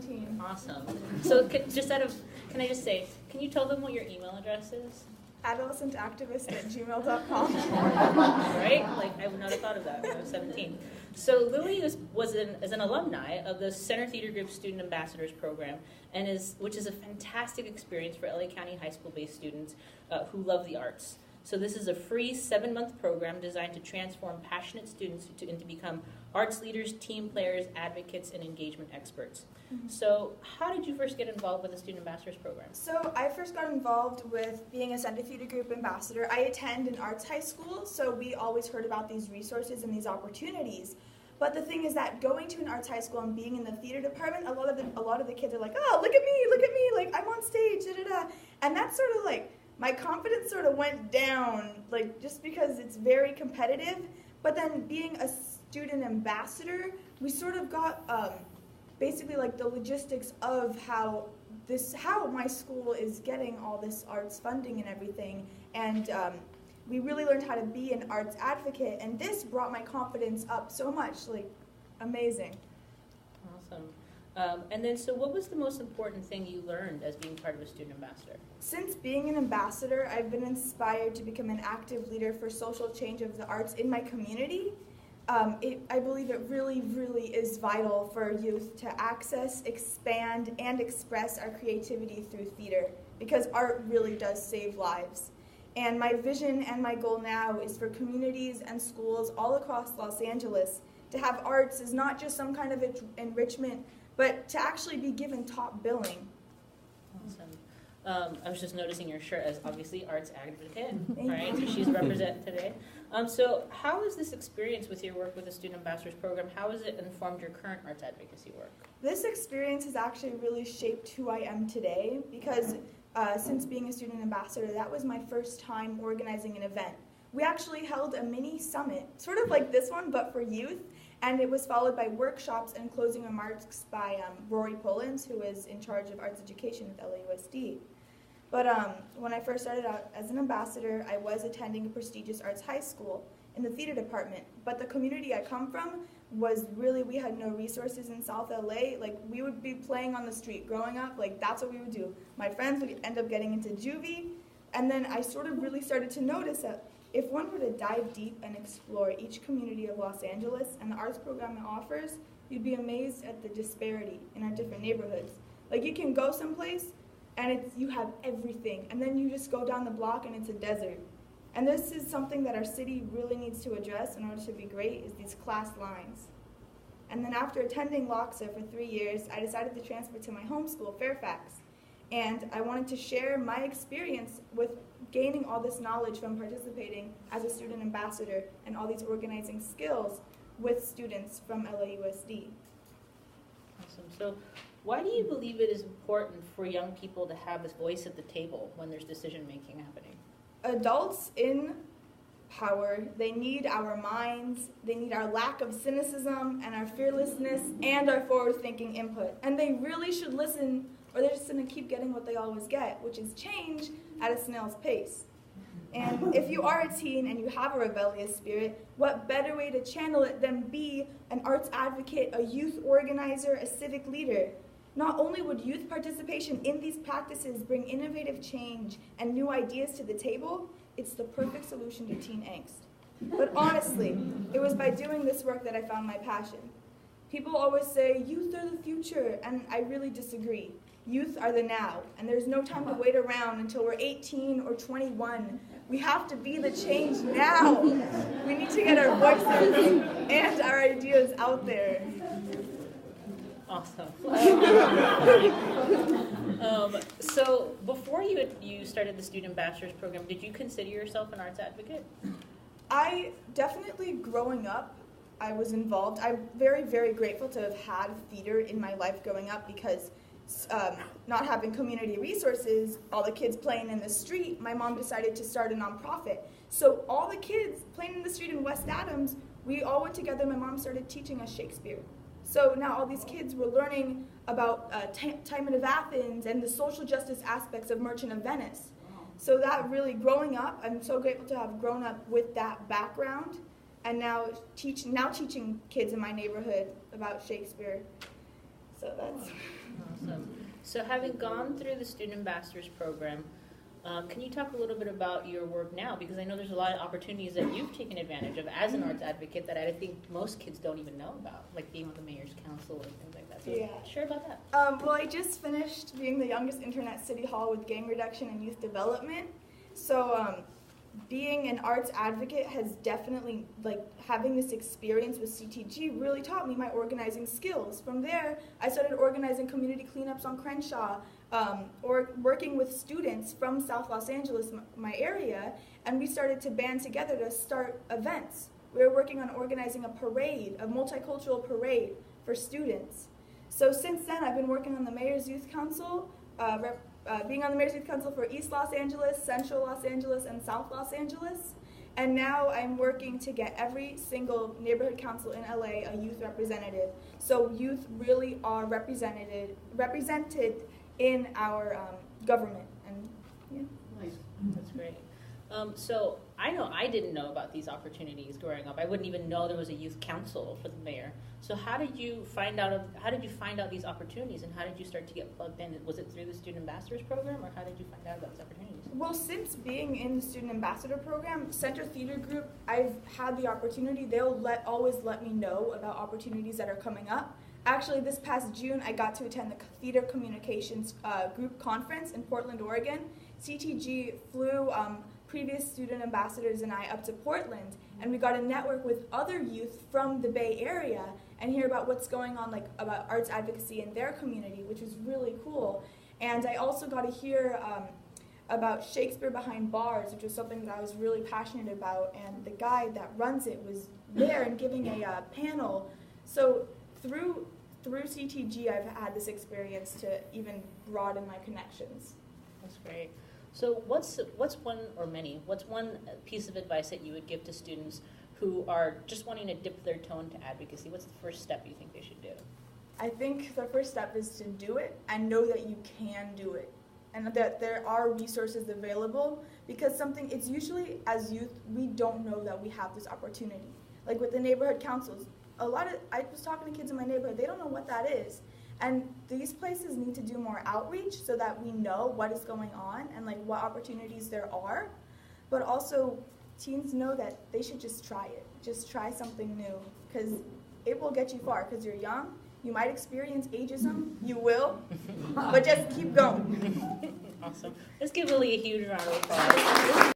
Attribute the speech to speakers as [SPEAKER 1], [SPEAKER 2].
[SPEAKER 1] 17.
[SPEAKER 2] Awesome. So can I just say, can you tell them what your email address is?
[SPEAKER 1] adolescentactivist@gmail.com.
[SPEAKER 2] Right? Like, I would not have thought of that when I was 17. So Lily is an alumni of the Center Theater Group Student Ambassadors Program, which is a fantastic experience for LA County high school-based students who love the arts. So this is a free 7-month program designed to transform passionate students into become arts leaders, team players, advocates, and engagement experts. Mm-hmm. So how did you first get involved with the Student Ambassadors Program?
[SPEAKER 1] So I first got involved with being a Center Theater Group ambassador. I attend an arts high school, so we always heard about these resources and these opportunities. But the thing is that going to an arts high school and being in the theater department, a lot of the kids are like, oh, look at me, like I'm on stage, da-da-da. And that's sort of like, my confidence sort of went down, like just because it's very competitive. But then being a student ambassador, we sort of got basically like the logistics of how my school is getting all this arts funding and everything. And we really learned how to be an arts advocate. And this brought my confidence up so much, like amazing.
[SPEAKER 2] Awesome. And then, so what was the most important thing you learned as being part of a student ambassador?
[SPEAKER 1] Since being an ambassador, I've been inspired to become an active leader for social change of the arts in my community. I believe it really, really is vital for youth to access, expand, and express our creativity through theater, because art really does save lives. And my vision and my goal now is for communities and schools all across Los Angeles to have arts as not just some kind of enrichment, but to actually be given top billing.
[SPEAKER 2] Awesome. I was just noticing your shirt as obviously arts advocate, right? So she's represented today. So how has this experience with your work with the Student Ambassadors Program, how has it informed your current arts advocacy work?
[SPEAKER 1] This experience has actually really shaped who I am today, because since being a student ambassador, that was my first time organizing an event. We actually held a mini summit, sort of like this one, but for youth. And it was followed by workshops and closing remarks by Rory Pullins, who is in charge of arts education at LAUSD. But when I first started out as an ambassador, I was attending a prestigious arts high school in the theater department. But the community I come from was really, we had no resources in South LA. Like, we would be playing on the street growing up. Like, that's what we would do. My friends would end up getting into juvie. And then I sort of really started to notice that if one were to dive deep and explore each community of Los Angeles and the arts program it offers, you'd be amazed at the disparity in our different neighborhoods. Like, you can go someplace and you have everything, and then you just go down the block and it's a desert. And this is something that our city really needs to address in order to be great, is these class lines. And then after attending LOXA for 3 years, I decided to transfer to my home school, Fairfax. And I wanted to share my experience with gaining all this knowledge from participating as a student ambassador and all these organizing skills with students from LAUSD.
[SPEAKER 2] Awesome. So why do you believe it is important for young people to have this voice at the table when there's decision making happening?
[SPEAKER 1] Adults in power, they need our minds, they need our lack of cynicism and our fearlessness and our forward-thinking input. And they really should listen, or they're just going to keep getting what they always get, which is change at a snail's pace. And if you are a teen and you have a rebellious spirit, what better way to channel it than be an arts advocate, a youth organizer, a civic leader? Not only would youth participation in these practices bring innovative change and new ideas to the table, it's the perfect solution to teen angst. But honestly, it was by doing this work that I found my passion. People always say, youth are the future, and I really disagree. Youth are the now, and there's no time to wait around until we're 18 or 21. We have to be the change now. We need to get our voices and our ideas out there.
[SPEAKER 2] Awesome. So before you started the Student Ambassadors Program, did you consider yourself an arts advocate?
[SPEAKER 1] I definitely, growing up, I was involved. I'm very, very grateful to have had theater in my life growing up, because not having community resources, all the kids playing in the street, my mom decided to start a nonprofit. So all the kids playing in the street in West Adams, we all went together. My mom started teaching us Shakespeare. So now all these kids were learning about Timon of Athens and the social justice aspects of Merchant of Venice. So that really, growing up, I'm so grateful to have grown up with that background, and now teaching kids in my neighborhood about Shakespeare. So that's...
[SPEAKER 2] So having gone through the Student Ambassadors program, can you talk a little bit about your work now? Because I know there's a lot of opportunities that you've taken advantage of as an arts advocate that I think most kids don't even know about, like being on the mayor's council and things like that. So share about that.
[SPEAKER 1] Well, I just finished being the youngest intern at City Hall with gang reduction and youth development. So being an arts advocate has definitely, like, having this experience with CTG really taught me my organizing skills. From there, I started organizing community cleanups on Crenshaw, or working with students from South Los Angeles, my area, and we started to band together to start events. We were working on organizing a parade, a multicultural parade for students. So since then, I've been working on the Mayor's Youth Council, being on the Mayor's Youth Council for East Los Angeles, Central Los Angeles, and South Los Angeles. And now I'm working to get every single neighborhood council in LA a youth representative. So youth really are represented in our government. And yeah.
[SPEAKER 2] Nice. That's great. So I know I didn't know about these opportunities growing up. I wouldn't even know there was a youth council for the mayor. So how did you find out these opportunities, and how did you start to get plugged in? Was it through the Student Ambassadors program, or how did you find out about these opportunities?
[SPEAKER 1] Well, since being in the Student Ambassador program, Center Theater Group, I've had the opportunity. They'll always let me know about opportunities that are coming up. Actually, this past June, I got to attend the Theater Communications Group Conference in Portland, Oregon. CTG flew previous student ambassadors and I up to Portland, and we got to network with other youth from the Bay Area and hear about what's going on, like about arts advocacy in their community, which was really cool. And I also got to hear about Shakespeare Behind Bars, which was something that I was really passionate about, and the guy that runs it was there and giving a panel. So through CTG, I've had this experience to even broaden my connections.
[SPEAKER 2] That's great. So what's one piece of advice that you would give to students who are just wanting to dip their toe into advocacy? What's the first step you think they should do?
[SPEAKER 1] I think the first step is to do it and know that you can do it, and that there are resources available, because it's usually, as youth, we don't know that we have this opportunity. Like with the neighborhood councils, I was talking to kids in my neighborhood, they don't know what that is. And these places need to do more outreach so that we know what is going on and like what opportunities there are. But also, teens know that they should just try it. Just try something new, because it will get you far, because you're young. You might experience ageism. You will. But just keep going.
[SPEAKER 2] Awesome. Let's give Lily a huge round of applause.